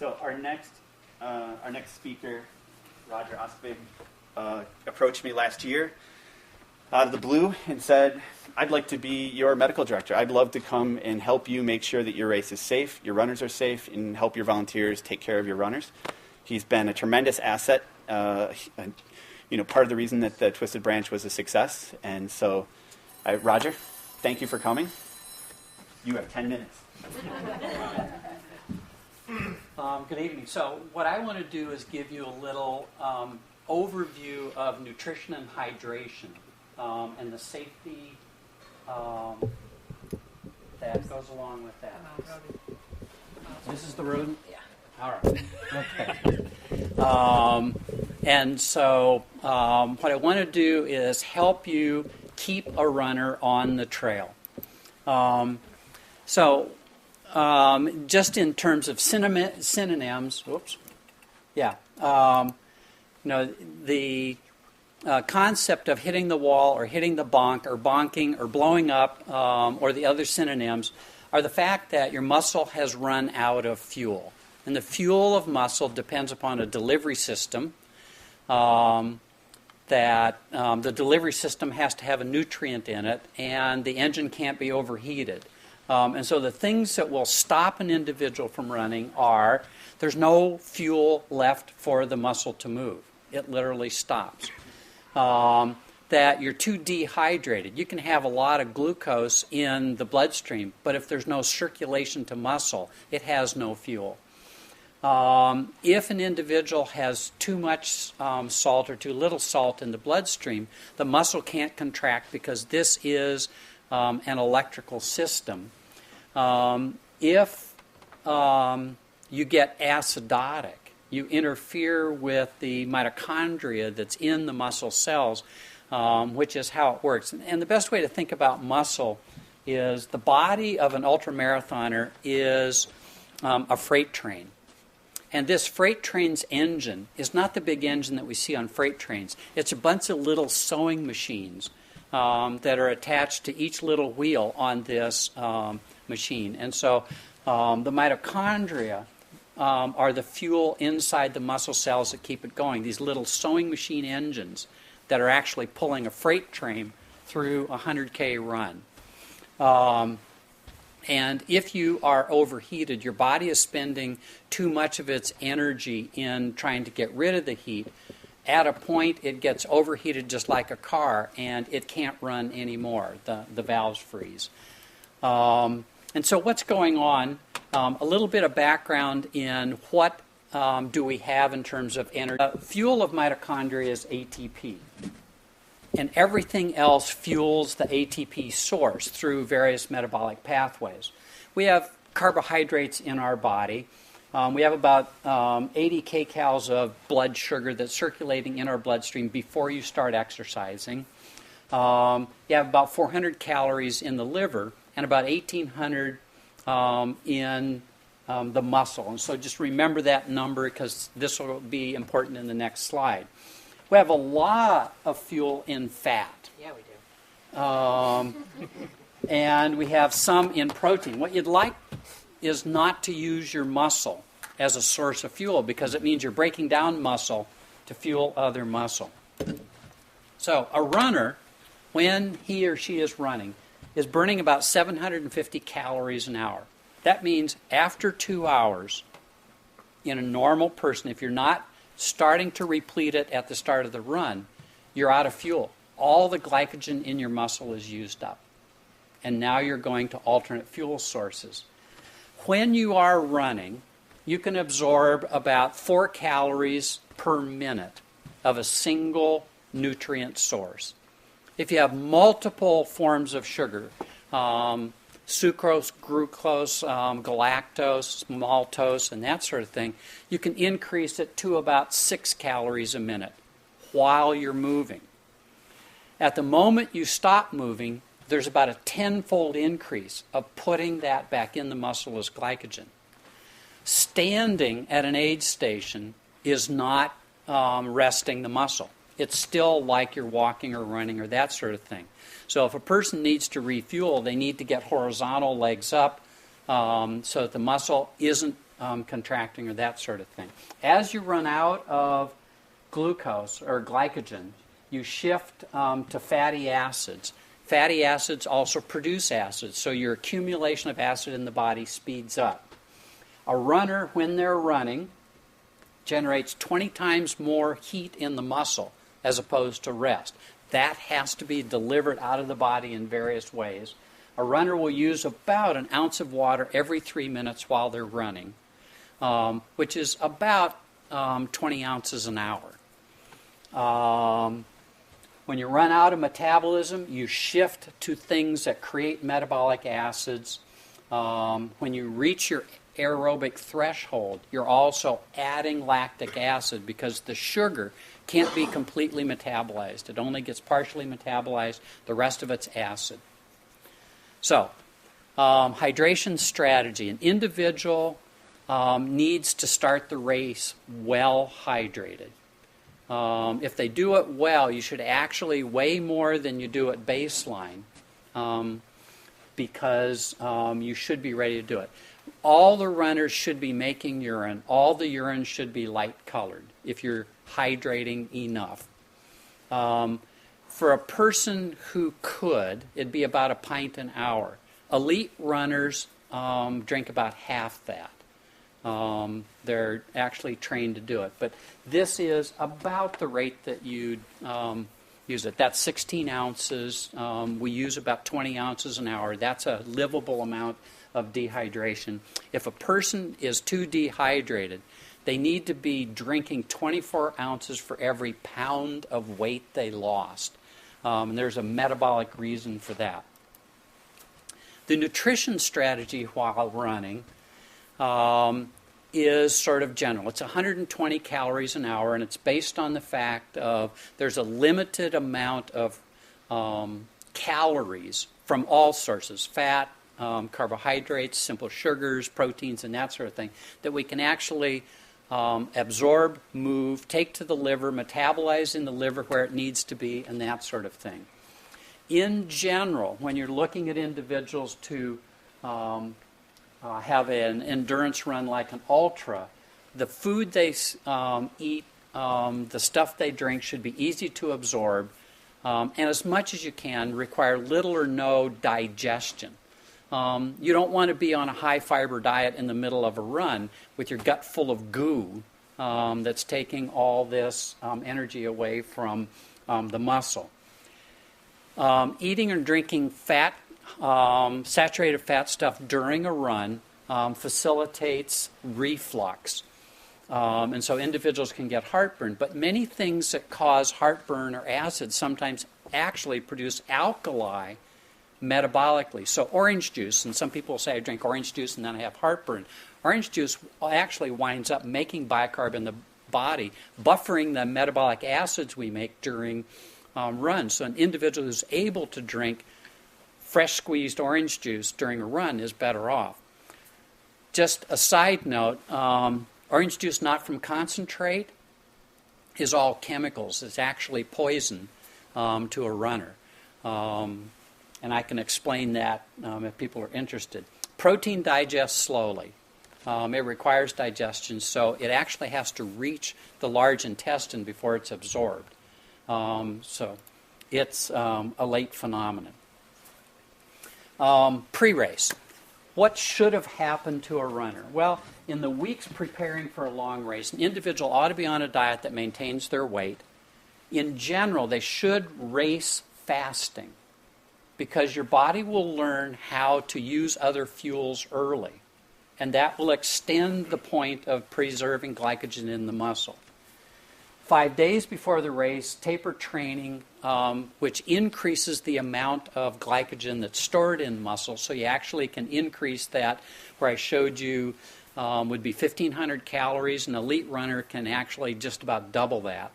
So our next speaker, Roger Osby, approached me last year out of the blue and said, I'd like to be your medical director. I'd love to come and help you make sure that your race is safe, your runners are safe, and help your volunteers take care of your runners. He's been a tremendous asset, part of the reason that the Twisted Branch was a success. And so, Roger, thank you for coming. You have 10 minutes. Good evening. So what I want to do is give you a little overview of nutrition and hydration and the safety that goes along with that. This is the road? Yeah. All right. Okay. And so what I want to do is help you keep a runner on the trail. Just in terms of synonyms, the concept of hitting the wall or hitting the bonk or bonking or blowing up or the other synonyms are the fact that your muscle has run out of fuel. And the fuel of muscle depends upon a delivery system the delivery system has to have a nutrient in it, and the engine can't be overheated. And so the things that will stop an individual from running are there's no fuel left for the muscle to move. It literally stops. That you're too dehydrated. You can have a lot of glucose in the bloodstream, but if there's no circulation to muscle, it has no fuel. If an individual has too much salt or too little salt in the bloodstream, the muscle can't contract because this is an electrical system. If you get acidotic, you interfere with the mitochondria that's in the muscle cells, which is how it works. And the best way to think about muscle is the body of an ultramarathoner is a freight train. And this freight train's engine is not the big engine that we see on freight trains. It's a bunch of little sewing machines that are attached to each little wheel on this machine. And so the mitochondria are the fuel inside the muscle cells that keep it going. These little sewing machine engines that are actually pulling a freight train through a 100K run. And if you are overheated, your body is spending too much of its energy in trying to get rid of the heat. At a point, it gets overheated just like a car, and it can't run anymore. The valves freeze. And so what's going on? A little bit of background in what do we have in terms of energy. Fuel of mitochondria is ATP. And everything else fuels the ATP source through various metabolic pathways. We have carbohydrates in our body. We have about 80 kcals of blood sugar that's circulating in our bloodstream before you start exercising. You have about 400 calories in the liver and about 1,800 in the muscle. And so just remember that number because this will be important in the next slide. We have a lot of fuel in fat. Yeah, we do. And we have some in protein. What you'd like is not to use your muscle as a source of fuel because it means you're breaking down muscle to fuel other muscle. So a runner, when he or she is running, is burning about 750 calories an hour. That means after 2 hours, in a normal person, if you're not starting to replete it at the start of the run, you're out of fuel. All the glycogen in your muscle is used up. And now you're going to alternate fuel sources. When you are running, you can absorb about 4 calories per minute of a single nutrient source. If you have multiple forms of sugar, sucrose, glucose, galactose, maltose, and that sort of thing, you can increase it to about 6 calories a minute while you're moving. At the moment you stop moving, there's about a 10-fold increase of putting that back in the muscle as glycogen. Standing at an aid station is not resting the muscle. It's still like you're walking or running or that sort of thing. So if a person needs to refuel, they need to get horizontal legs up so that the muscle isn't contracting or that sort of thing. As you run out of glucose or glycogen, you shift to fatty acids. Fatty acids also produce acids, so your accumulation of acid in the body speeds up. A runner, when they're running, generates 20 times more heat in the muscle as opposed to rest. That has to be delivered out of the body in various ways. A runner will use about an ounce of water every 3 minutes while they're running, which is about 20 ounces an hour. When you run out of metabolism, you shift to things that create metabolic acids. When you reach your aerobic threshold, you're also adding lactic acid because the sugar can't be completely metabolized. It only gets partially metabolized. The rest of it's acid. So, hydration strategy. An individual needs to start the race well hydrated. If they do it well, you should actually weigh more than you do at baseline because you should be ready to do it. All the runners should be making urine. All the urine should be light colored if you're hydrating enough. For a person who could, it'd be about a pint an hour. Elite runners drink about half that. They're actually trained to do it. But this is about the rate that you'd use it. That's 16 ounces. We use about 20 ounces an hour. That's a livable amount of dehydration. If a person is too dehydrated, they need to be drinking 24 ounces for every pound of weight they lost. And there's a metabolic reason for that. The nutrition strategy while running is sort of general. It's 120 calories an hour, and it's based on the fact of there's a limited amount of calories from all sources, fat, carbohydrates, simple sugars, proteins, and that sort of thing, that we can actually absorb, move, take to the liver, metabolize in the liver where it needs to be, and that sort of thing. In general, when you're looking at individuals to have an endurance run like an ultra, the food they eat, the stuff they drink should be easy to absorb, and as much as you can, require little or no digestion. You don't want to be on a high-fiber diet in the middle of a run with your gut full of goo that's taking all this energy away from the muscle. Eating and drinking fat, saturated fat stuff during a run facilitates reflux. And so individuals can get heartburn. But many things that cause heartburn or acid sometimes actually produce alkali metabolically. So orange juice, and some people say I drink orange juice and then I have heartburn. Orange juice actually winds up making bicarb in the body, buffering the metabolic acids we make during runs. So an individual who's able to drink fresh squeezed orange juice during a run is better off. Just a side note, orange juice not from concentrate is all chemicals. It's actually poison to a runner. And I can explain that if people are interested. Protein digests slowly. It requires digestion, so it actually has to reach the large intestine before it's absorbed. So it's a late phenomenon. Pre-race. What should have happened to a runner? Well, in the weeks preparing for a long race, an individual ought to be on a diet that maintains their weight. In general, they should race fasting, because your body will learn how to use other fuels early, and that will extend the point of preserving glycogen in the muscle. 5 days before the race, taper training, which increases the amount of glycogen that's stored in muscle, so you actually can increase that, where I showed you would be 1,500 calories. An elite runner can actually just about double that.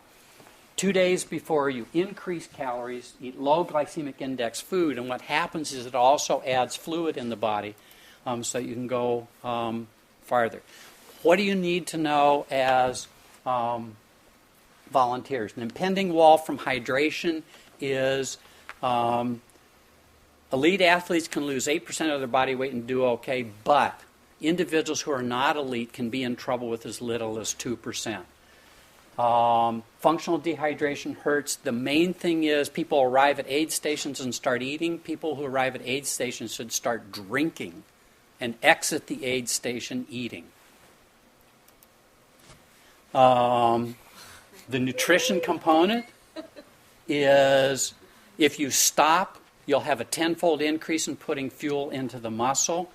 2 days before you increase calories, eat low glycemic index food, and what happens is it also adds fluid in the body so you can go farther. What do you need to know as volunteers? An impending wall from hydration is elite athletes can lose 8% of their body weight and do okay, but individuals who are not elite can be in trouble with as little as 2%. Functional dehydration hurts. The main thing is people arrive at aid stations and start eating. People who arrive at aid stations should start drinking and exit the aid station eating. The nutrition component is if you stop, you'll have a tenfold increase in putting fuel into the muscle.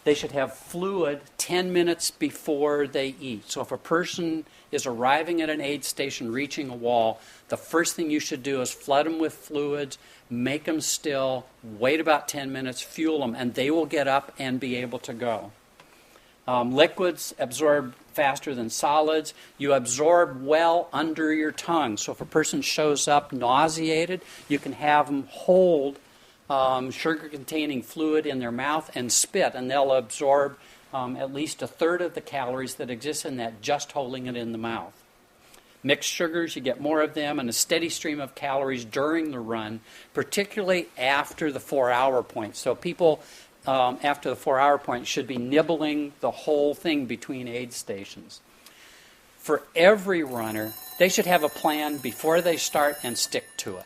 They should have fluid 10 minutes before they eat. So if a person is arriving at an aid station, reaching a wall, the first thing you should do is flood them with fluids, make them still, wait about 10 minutes, fuel them, and they will get up and be able to go. Liquids absorb faster than solids. You absorb well under your tongue. So if a person shows up nauseated, you can have them hold sugar-containing fluid in their mouth and spit, and they'll absorb at least a third of the calories that exist in that just holding it in the mouth. Mixed sugars, you get more of them, and a steady stream of calories during the run, particularly after the 4-hour point. So people after the 4-hour point should be nibbling the whole thing between aid stations. For every runner, they should have a plan before they start and stick to it.